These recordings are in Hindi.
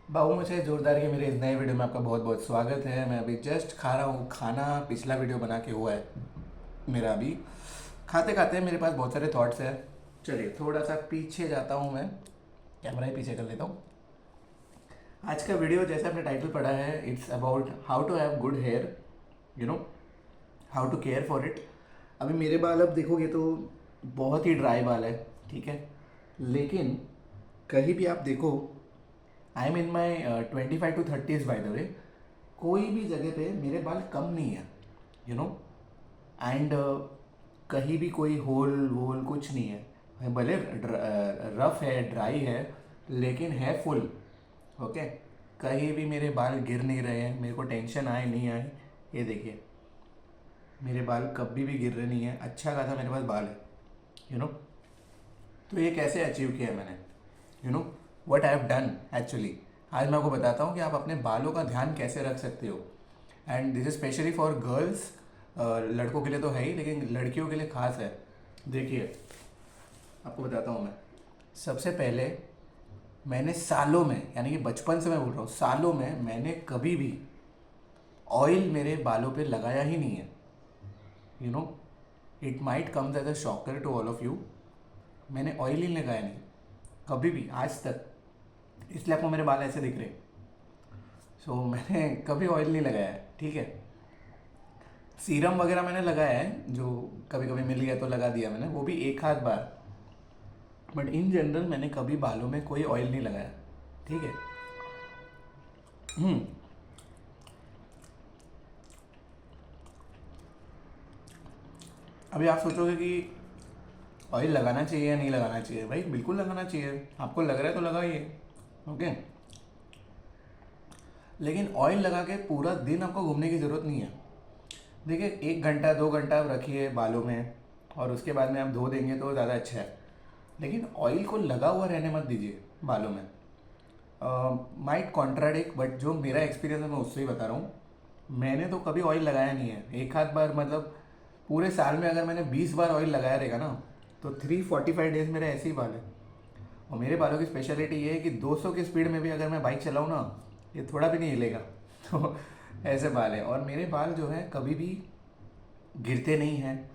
बाबू मुझे जोरदार के मेरे इस नए वीडियो में आपका बहुत बहुत स्वागत है। मैं अभी जस्ट खा रहा हूँ खाना। पिछला वीडियो बना के हुआ है मेरा। अभी खाते खाते मेरे पास बहुत सारे थॉट्स हैं। चलिए थोड़ा सा पीछे जाता हूँ मैं, कैमरा ही पीछे कर लेता हूँ। आज का वीडियो जैसे आपने टाइटल पढ़ा है, it's about how to have good hair, you know, how to care for it. अभी मेरे बाल अब देखोगे तो बहुत ही ड्राई बाल है, ठीक है। लेकिन कहीं भी आप देखो, I am in my 25 to 30s by the way, कोई भी जगह पे मेरे बाल कम नहीं है, यू नो। एंड कहीं भी कोई होल वोल कुछ नहीं है, भले रफ है, ड्राई है, लेकिन है फुल। ओके, कहीं भी मेरे बाल गिर नहीं रहे हैं, मेरे को टेंशन आए नहीं आए। ये देखिए, मेरे बाल कभी भी गिर रहे नहीं है, अच्छा खासा मेरे पास बाल है, यू नो। तो ये कैसे अचीव किया है मैंने, you know, what I have done actually. आज मैं आपको बताता हूँ कि आप अपने बालों का ध्यान कैसे रख सकते हो। And this is specially for girls. लड़कों के लिए तो है ही, लेकिन लड़कियों के लिए खास है। देखिए, आपको बताता हूँ मैं। सबसे पहले मैंने सालों में, यानी कि बचपन से मैं बोल रहा हूँ, सालों में मैंने कभी भी ऑयल मेरे बालों पे लगाया ही नहीं है, you know. It might comes as a shocker to all of you. मैंने ऑयल ही लगाया नहीं कभी भी आज तक, इसलिए आपको मेरे बाल ऐसे दिख रहे। मैंने कभी ऑयल नहीं लगाया है, ठीक है। सीरम वगैरह मैंने लगाया है, जो कभी कभी मिल गया तो लगा दिया मैंने, वो भी एक आध बार। बट इन जनरल मैंने कभी बालों में कोई ऑयल नहीं लगाया, ठीक है। हम्म। अभी आप सोचोगे कि ऑयल लगाना चाहिए या नहीं लगाना चाहिए। भाई बिल्कुल लगाना चाहिए, आपको लग रहा है तो लगाइए, ओके। लेकिन ऑयल लगा के पूरा दिन आपको घूमने की ज़रूरत नहीं है। देखिए, 1 घंटा 2 घंटा आप रखिए बालों में, और उसके बाद में आप धो देंगे तो ज़्यादा अच्छा है। लेकिन ऑयल को लगा हुआ रहने मत दीजिए बालों में। माइट कॉन्ट्राडिक्ट, बट जो मेरा एक्सपीरियंस है मैं उससे ही बता रहा हूँ। मैंने तो कभी ऑयल लगाया नहीं है, एक आध बार, मतलब पूरे साल में अगर मैंने 20 बार ऑयल लगाया रहेगा ना, तो 345 डेज मेरे ऐसे ही बाल है। और मेरे बालों की स्पेशलिटी ये है कि 200 की स्पीड में भी अगर मैं बाइक चलाऊँ ना, ये थोड़ा भी नहीं हिलेगा। तो ऐसे बाल है। और मेरे बाल जो है कभी भी गिरते नहीं हैं।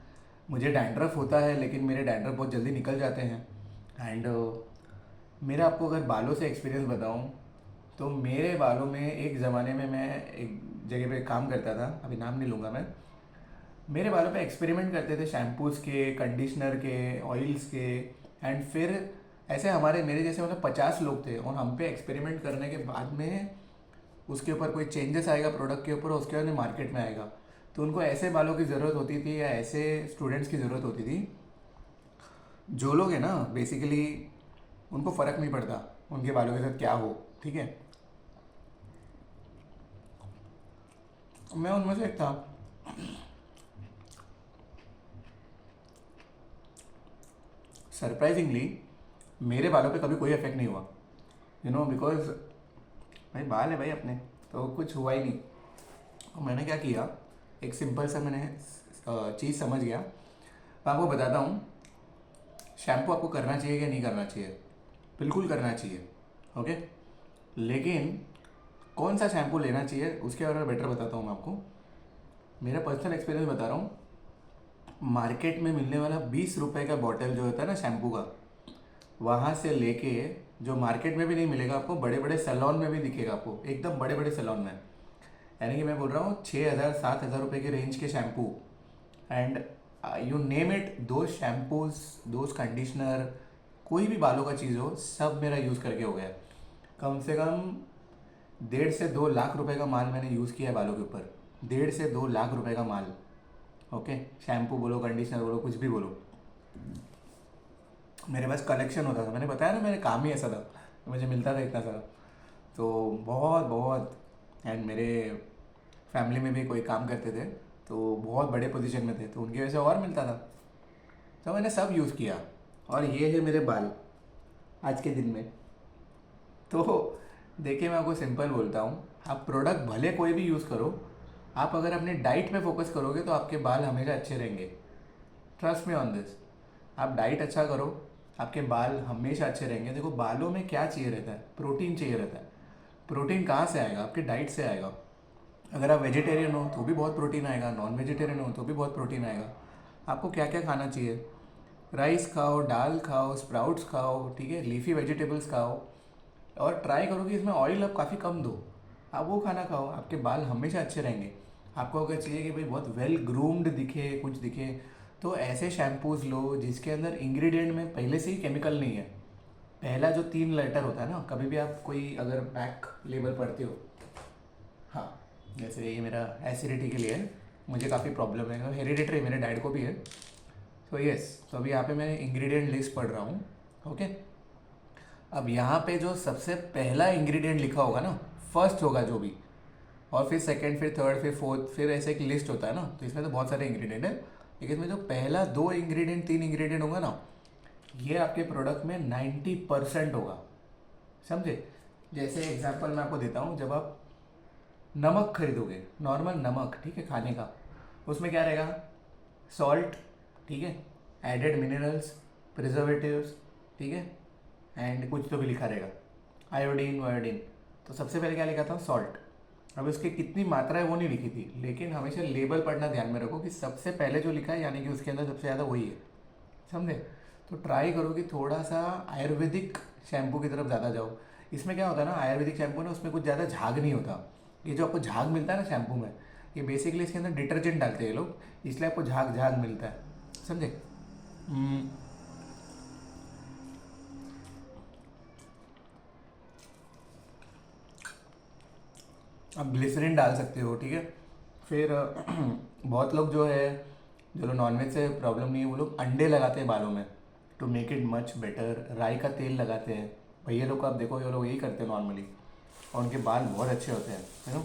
मुझे डैंड्रफ होता है, लेकिन मेरे डैंड्रफ बहुत जल्दी निकल जाते हैं। एंड मेरा आपको अगर बालों से एक्सपीरियंस बताऊं, तो मेरे बालों में एक ज़माने में मैं एक जगह पे काम करता था, अभी नाम नहीं लूँगा मैं। मेरे बालों पे एक्सपेरिमेंट करते थे, शैम्पूज़ के, कंडीशनर के, ऑयल्स के। एंड फिर ऐसे हमारे मेरे जैसे मतलब 50 लोग थे, और हम पे एक्सपेरिमेंट करने के बाद में उसके ऊपर कोई चेंजेस आएगा प्रोडक्ट के ऊपर, उसके बाद में मार्केट में आएगा। तो उनको ऐसे बालों की ज़रूरत होती थी, या ऐसे स्टूडेंट्स की ज़रूरत होती थी, जो लोग हैं ना बेसिकली उनको फ़र्क नहीं पड़ता उनके बालों के साथ क्या हो, ठीक है। मैं उनमें से एक था। सरप्राइजिंगली मेरे बालों पे कभी कोई इफेक्ट नहीं हुआ, यू नो, बिकॉज भाई बाल है भाई अपने, तो कुछ हुआ ही नहीं। तो मैंने क्या किया, एक सिंपल सा मैंने चीज़ समझ गया। मैं आपको बताता हूँ, शैम्पू आपको करना चाहिए या नहीं करना चाहिए। बिल्कुल करना चाहिए, ओके। लेकिन कौन सा शैम्पू लेना चाहिए उसके बारे में बेटर बताता हूँ मैं आपको। मेरा पर्सनल एक्सपीरियंस बता रहा हूँ। मार्केट में मिलने वाला 20 रुपए का बॉटल जो होता है ना शैम्पू का, वहाँ से लेके, जो मार्केट में भी नहीं मिलेगा आपको, बड़े बड़े सैलून में भी दिखेगा आपको, एकदम बड़े बड़े सैलून में, यानी कि मैं बोल रहा हूँ 6,000 7,000 रुपये के रेंज के shampoo. And you name it, दो शैम्पूज, दो कंडीशनर, कोई भी बालों का चीज़ हो, सब मेरा यूज़ करके हो गया। कम से कम 1.5 से 2 लाख रुपए का माल मैंने यूज़ किया है बालों के ऊपर। 1.5 से 2 लाख रुपए का माल, ओके। शैम्पू बोलो, कंडीशनर बोलो, कुछ भी बोलो। मेरे पास कलेक्शन होता था, मैंने बताया ना मेरे काम ही ऐसा था, मुझे मिलता था इतना सारा। तो बहुत बहुत, एंड मेरे फैमिली में भी कोई काम करते थे, तो बहुत बड़े पोजीशन में थे, तो उनकी वजह से और मिलता था। तो मैंने सब यूज़ किया, और ये है मेरे बाल आज के दिन में। तो देखिए, मैं आपको सिंपल बोलता हूँ, आप प्रोडक्ट भले कोई भी यूज़ करो, आप अगर अपने डाइट पे फोकस करोगे तो आपके बाल हमेशा अच्छे रहेंगे। Trust me on this. आप डाइट अच्छा करो, आपके बाल हमेशा अच्छे रहेंगे। देखो, बालों में क्या चाहिए रहता है, प्रोटीन चाहिए रहता है। प्रोटीन कहाँ से आएगा? आपके डाइट से आएगा। अगर आप वेजिटेरियन हो तो भी बहुत प्रोटीन आएगा, नॉन वेजिटेरियन हो तो भी बहुत प्रोटीन आएगा। आपको क्या क्या खाना चाहिए? राइस खाओ, दाल खाओ, स्प्राउट्स खाओ, ठीक है, लीफी वेजिटेबल्स खाओ। और ट्राई करो कि इसमें ऑयल आप काफ़ी कम दो। आप वो खाना खाओ, आपके बाल हमेशा अच्छे रहेंगे। आपको अगर चाहिए कि भाई बहुत वेल ग्रूम्ड दिखे, कुछ दिखे, तो ऐसे शैम्पूज लो जिसके अंदर इंग्रेडिएंट में पहले से ही केमिकल नहीं है। पहला जो 3 लेटर होता है ना, कभी भी आप कोई अगर बैक लेबल पढ़ते हो, हाँ, जैसे ये मेरा एसिडिटी के लिए है, मुझे काफ़ी प्रॉब्लम है, हेरिडिटरी, मेरे डैड को भी है। तो यस, तो अभी यहाँ पे मैं इंग्रेडिएंट लिस्ट पढ़ रहा हूँ। ओके, अब यहाँ पे जो सबसे पहला इंग्रेडिएंट लिखा होगा ना, फर्स्ट होगा जो भी, और फिर सेकंड, फिर थर्ड, फिर फोर्थ, फिर ऐसे एक लिस्ट होता है ना, तो इसमें तो बहुत सारे इंग्रेडिएंट है, लेकिन इसमें जो पहला 2 इंग्रेडिएंट 3 इंग्रेडिएंट होगा ना, ये आपके प्रोडक्ट में 90% होगा। समझे? जैसे एग्जांपल मैं आपको देता हूँ, जब आप नमक खरीदोगे, नॉर्मल नमक, ठीक है, खाने का, उसमें क्या रहेगा? सॉल्ट, ठीक है, एडेड मिनरल्स, प्रिजर्वेटिव्स, ठीक है, एंड कुछ तो भी लिखा रहेगा, आयोडीन वायोडीन। तो सबसे पहले क्या लिखा था? सॉल्ट। अब उसकी कितनी मात्रा है वो नहीं लिखी थी, लेकिन हमेशा लेबल पढ़ना ध्यान में रखो कि सबसे पहले जो लिखा है यानी कि उसके अंदर सबसे ज़्यादा वही है। समझे? तो ट्राई करो कि थोड़ा सा आयुर्वेदिक शैम्पू की तरफ ज़्यादा जाओ। इसमें क्या होता है ना, आयुर्वेदिक शैम्पू ना, उसमें कुछ ज़्यादा झाग नहीं होता। ये जो आपको झाग मिलता है ना शैम्पू में, ये बेसिकली इसके अंदर डिटर्जेंट डालते हैं ये लोग, इसलिए आपको झाग झाग मिलता है। समझे? हम्म, आप ग्लिसरीन डाल सकते हो, ठीक है। फिर बहुत लोग जो है, जो लोग नॉनवेज से प्रॉब्लम नहीं है, वो लोग अंडे लगाते हैं बालों में to make it much better. राई का तेल लगाते हैं। भैया लोग को आप देखो, ये लोग यही करते हैं नॉर्मली, और उनके बाल बहुत अच्छे होते हैं, है ना।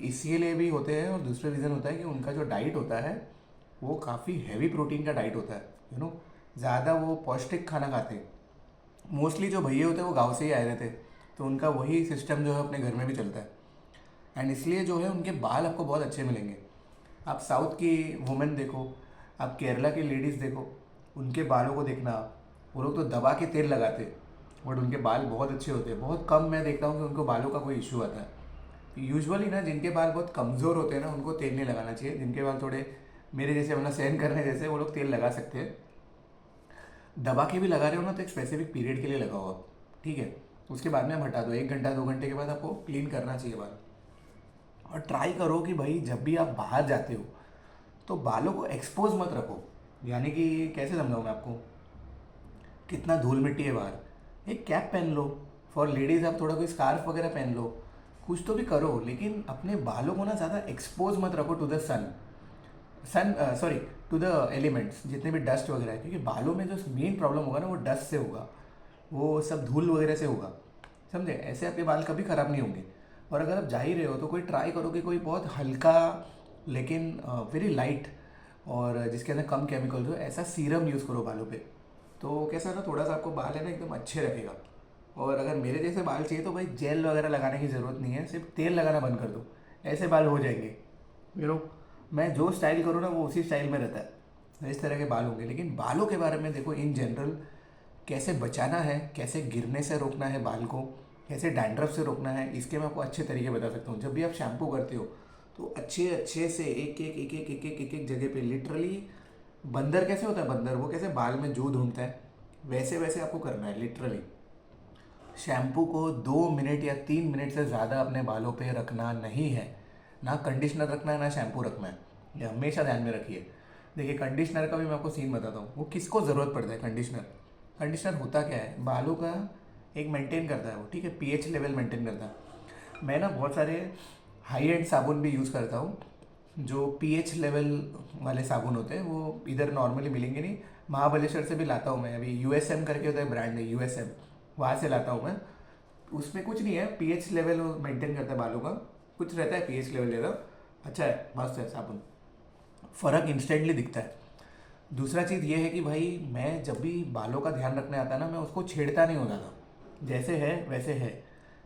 इसीलिए भी होते हैं, और दूसरा रीज़न होता है कि उनका जो डाइट होता है वो काफ़ी हैवी प्रोटीन का डाइट होता है, यू नो। ज़्यादा वो पौष्टिक खाना खाते हैं। मोस्टली जो भैया होते हैं वो गाँव से ही आए रहते हैं, तो उनका वही सिस्टम जो है अपने घर में भी चलता है, एंड इसलिए जो है उनके बाल आपको बहुत अच्छे मिलेंगे। आप साउथ की वुमेन देखो, आप केरला की लेडीज़ देखो, उनके बालों को देखना, वो लोग तो दबा के तेल लगाते, बट उनके बाल बहुत अच्छे होते हैं। बहुत कम मैं देखता हूँ कि उनको बालों का कोई इशू आता है। यूजुअली ना, जिनके बाल बहुत कमज़ोर होते हैं ना, उनको तेल नहीं लगाना चाहिए। जिनके बाल थोड़े मेरे जैसे, मतलब सहन करने जैसे, वो लोग तेल लगा सकते हैं। दबा के भी लगा रहे हो ना, तो एक स्पेसिफिक पीरियड के लिए लगाओ आप, ठीक है। उसके बाद में आप हटा दो, 1 घंटा 2 घंटे के बाद आपको क्लीन करना चाहिए बाल। और ट्राई करो कि भाई जब भी आप बाहर जाते हो तो बालों को एक्सपोज मत रखो। यानी कि कैसे समझाऊँ मैं आपको, कितना धूल मिट्टी है बाहर, एक कैप पहन लो। फॉर लेडीज़ आप थोड़ा कोई स्कार्फ वगैरह पहन लो, कुछ तो भी करो, लेकिन अपने बालों को ना ज़्यादा एक्सपोज मत रखो to the sun, sorry, to the elements, जितने भी डस्ट वगैरह है। क्योंकि बालों में जो मेन प्रॉब्लम होगा ना, वो डस्ट से होगा, वो सब धूल वगैरह से होगा। समझे? ऐसे आपके बाल कभी ख़राब नहीं होंगे। और अगर आप जा ही रहे हो तो कोई ट्राई करो कि कोई बहुत हल्का, लेकिन वेरी लाइट, और जिसके अंदर कम केमिकल्स हो, ऐसा सीरम यूज़ करो बालों पे। तो कैसा ना, थोड़ा सा आपको बाल है ना एकदम अच्छे रखेगा। और अगर मेरे जैसे बाल चाहिए तो भाई जेल वगैरह लगाने की ज़रूरत नहीं है, सिर्फ तेल लगाना बंद कर दो, ऐसे बाल हो जाएंगे। यू नो, मैं जो स्टाइल करूँ ना वो उसी स्टाइल में रहता है, इस तरह के बाल होंगे। लेकिन बालों के बारे में देखो, इन जनरल कैसे बचाना है, कैसे गिरने से रोकना है बाल को, कैसे डैंड्रफ से रोकना है, इसके मैं आपको अच्छे तरीके बता सकता हूँ। जब भी आप शैम्पू करते हो तो अच्छे अच्छे से एक एक एक एक एक एक एक एक जगह पे, लिटरली बंदर कैसे होता है, बंदर वो कैसे बाल में जू ढूंढता है, वैसे वैसे आपको करना है लिटरली। शैम्पू को 2 मिनट या 3 मिनट से ज़्यादा अपने बालों पे रखना नहीं है। ना कंडीशनर रखना है, ना शैम्पू रखना है, ये हमेशा ध्यान में रखिए। देखिए, कंडीशनर का भी मैं आपको सीन बताता हूँ, वो किसको ज़रूरत पड़ता है कंडीशनर। कंडीशनर होता क्या है, बालों का एक मेंटेन करता है वो, ठीक है, पीएच लेवल मेंटेन करता है। मैं ना बहुत सारे हाई एंड साबुन भी यूज़ करता हूँ, जो पीएच लेवल वाले साबुन होते हैं, वो इधर नॉर्मली मिलेंगे नहीं। महाबलेश्वर से भी लाता हूँ मैं, अभी यूएसएम करके होता है ब्रांड है, यूएसएम, वहाँ से लाता हूँ मैं। उसमें कुछ नहीं है, पीएच लेवल मेंटेन करता है बालों का, कुछ रहता है पीएच लेवल लेवल, अच्छा है, मस्त है साबुन, फ़र्क इंस्टेंटली दिखता है। दूसरा चीज़ ये है कि भाई मैं जब भी बालों का ध्यान रखने आता है ना, मैं उसको छेड़ता नहीं होता था, जैसे है वैसे है।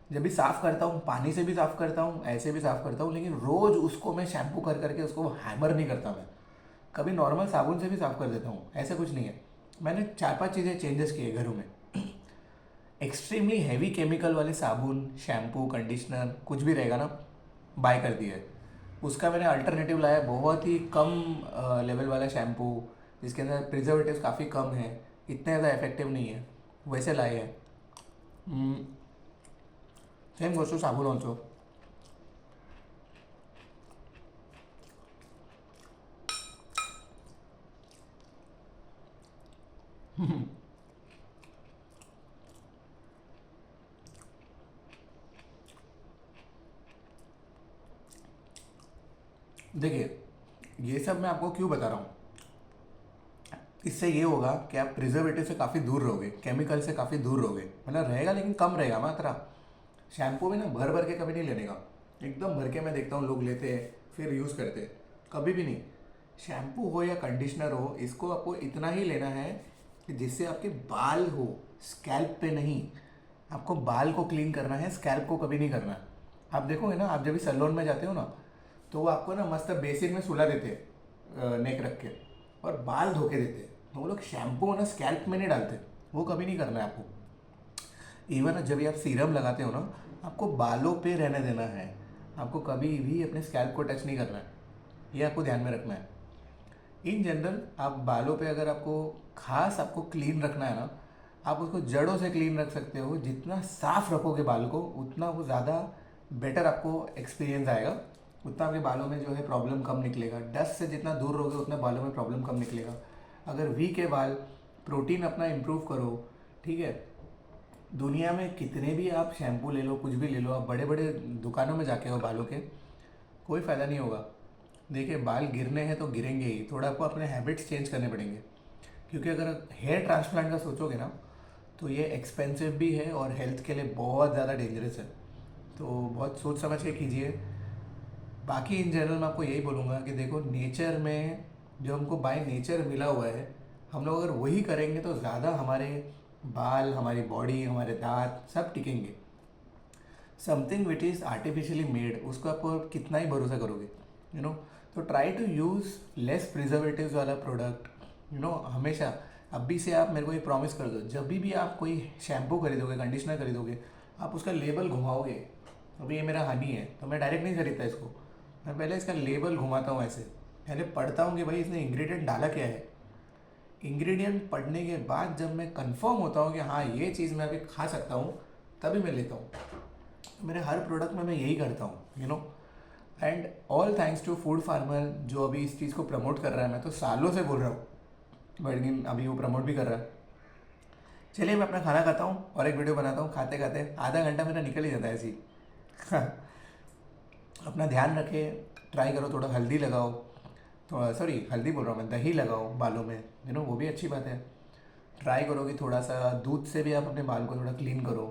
जब भी साफ़ करता हूँ, पानी से भी साफ़ करता हूँ, ऐसे भी साफ़ करता हूँ, लेकिन रोज़ उसको मैं शैम्पू कर करके उसको हैमर नहीं करता मैं। कभी नॉर्मल साबुन से भी साफ़ कर देता हूँ, ऐसा कुछ नहीं है। मैंने 4-5 चीज़ें चेंजेस किए घरों में। एक्सट्रीमली हैवी केमिकल वाले साबुन, शैम्पू, कंडीशनर कुछ भी रहेगा ना, बाय कर दिया है। उसका मैंने अल्टरनेटिव लाया है, बहुत ही कम लेवल वाला शैम्पू जिसके अंदर प्रिजर्वेटिव काफ़ी कम है, इतने ज़्यादा इफेक्टिव नहीं है, वैसे लाए हैं। सेम गोes to साबुन ऑल्सो। देखिए, ये सब मैं आपको क्यों बता रहा हूँ, इससे ये होगा कि आप प्रिजर्वेटिव से काफ़ी दूर रहोगे, केमिकल से काफ़ी दूर रहोगे, मतलब रहेगा लेकिन कम रहेगा मात्रा। शैम्पू भी ना भर भर के कभी नहीं लेने का, एकदम भर के मैं देखता हूँ लोग लेते हैं फिर यूज़ करते हैं, कभी भी नहीं। शैम्पू हो या कंडीशनर हो, इसको आपको इतना ही लेना है कि जिससे आपके बाल हो, स्कैल्प पे नहीं। आपको बाल को क्लीन करना है, स्कैल्प को कभी नहीं करना है। आप देखोगे ना, आप जब भी सैलून में जाते हो ना, तो वो आपको ना मस्त बेसिन में सुला देते हैं नेक रख के, और बाल धो के देते हैं। तो वो लोग शैम्पू ना स्कैल्प में नहीं डालते, वो कभी नहीं करना है आपको। इवन जब भी आप सीरम लगाते हो ना, आपको बालों पे रहने देना है, आपको कभी भी अपने स्कैल्प को टच नहीं करना है, ये आपको ध्यान में रखना है। इन जनरल आप बालों पे अगर आपको खास आपको क्लीन रखना है ना, आप उसको जड़ों से क्लीन रख सकते हो। जितना साफ रखोगे बाल को, उतना वो ज़्यादा बेटर आपको एक्सपीरियंस आएगा, उतना आपके बालों में जो है प्रॉब्लम कम निकलेगा। डस्ट से जितना दूर रहोगे उतना बालों में प्रॉब्लम कम निकलेगा। अगर वीक है बाल, प्रोटीन अपना इम्प्रूव करो, ठीक है। दुनिया में कितने भी आप शैम्पू ले लो, कुछ भी ले लो, आप बड़े बड़े दुकानों में जाके हो बालों के, कोई फ़ायदा नहीं होगा। देखिए, बाल गिरने हैं तो गिरेंगे ही, थोड़ा आपको अपने हैबिट्स चेंज करने पड़ेंगे। क्योंकि अगर हेयर ट्रांसप्लांट का सोचोगे ना, तो ये एक्सपेंसिव भी है और हेल्थ के लिए बहुत ज़्यादा डेंजरस है, तो बहुत सोच समझ के कीजिए। बाकी इन जनरल मैं आपको यही बोलूँगा कि देखो, नेचर में जो हमको बाय नेचर मिला हुआ है, हम लोग अगर वही करेंगे तो ज़्यादा हमारे बाल, हमारी बॉडी, हमारे दांत सब टिकेंगे। Something which is artificially made, उसको आपको कितना ही भरोसा करोगे, यू नो। तो try to use less preservatives वाला प्रोडक्ट, यू नो। हमेशा अभी से आप मेरे को ये प्रॉमिस कर दो, जब भी आप कोई शैम्पू खरीदोगे, कंडीशनर खरीदोगे, आप उसका लेबल घुमाओगे। अभी ये मेरा हनी है तो मैं डायरेक्ट नहीं खरीदता इसको, मैं पहले इसका लेबल घुमाता हूँ, ऐसे पहले पढ़ता हूँ कि भाई इसने इंग्रेडिएंट डाला क्या है। इंग्रेडिएंट पढ़ने के बाद जब मैं कंफर्म होता हूँ कि हाँ ये चीज़ मैं अभी खा सकता हूँ, तभी मैं लेता हूँ। तो मेरे हर प्रोडक्ट में मैं यही करता हूँ, you know. And all thanks to food farmer जो अभी इस चीज़ को प्रमोट कर रहा है। मैं तो सालों से बोल रहा हूँ, बट लेकिन अभी वो प्रमोट भी कर रहा है। चलिए, मैं अपना खाना खाता हूँ और एक वीडियो बनाता हूँ। खाते खाते आधा घंटा मेरा निकल ही जाता है ऐसे ही। अपना ध्यान रखें, ट्राई करो, थोड़ा हल्दी लगाओ, थोड़ा, सॉरी हल्दी बोल रहा हूँ मैं, दही लगाओ बालों में, यू नो, वो भी अच्छी बात है। ट्राई करो कि थोड़ा सा दूध से भी आप अपने बाल को थोड़ा क्लीन करो।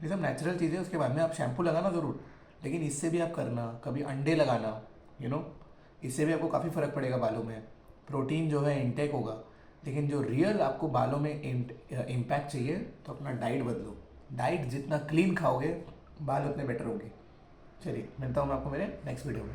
ये सब नेचुरल चीज़ें, उसके बाद में आप शैम्पू लगाना ज़रूर, लेकिन इससे भी आप करना, कभी अंडे लगाना, यू नो, इससे भी आपको काफ़ी फ़र्क पड़ेगा बालों में। प्रोटीन जो है इंटेक होगा, लेकिन जो रियल आपको बालों में इम्पैक्ट चाहिए तो अपना डाइट बदलो। डाइट जितना क्लीन खाओगे, बाल उतने बेटर होंगे। चलिए, मिलता हूँ मैं आपको मेरे नेक्स्ट वीडियो में।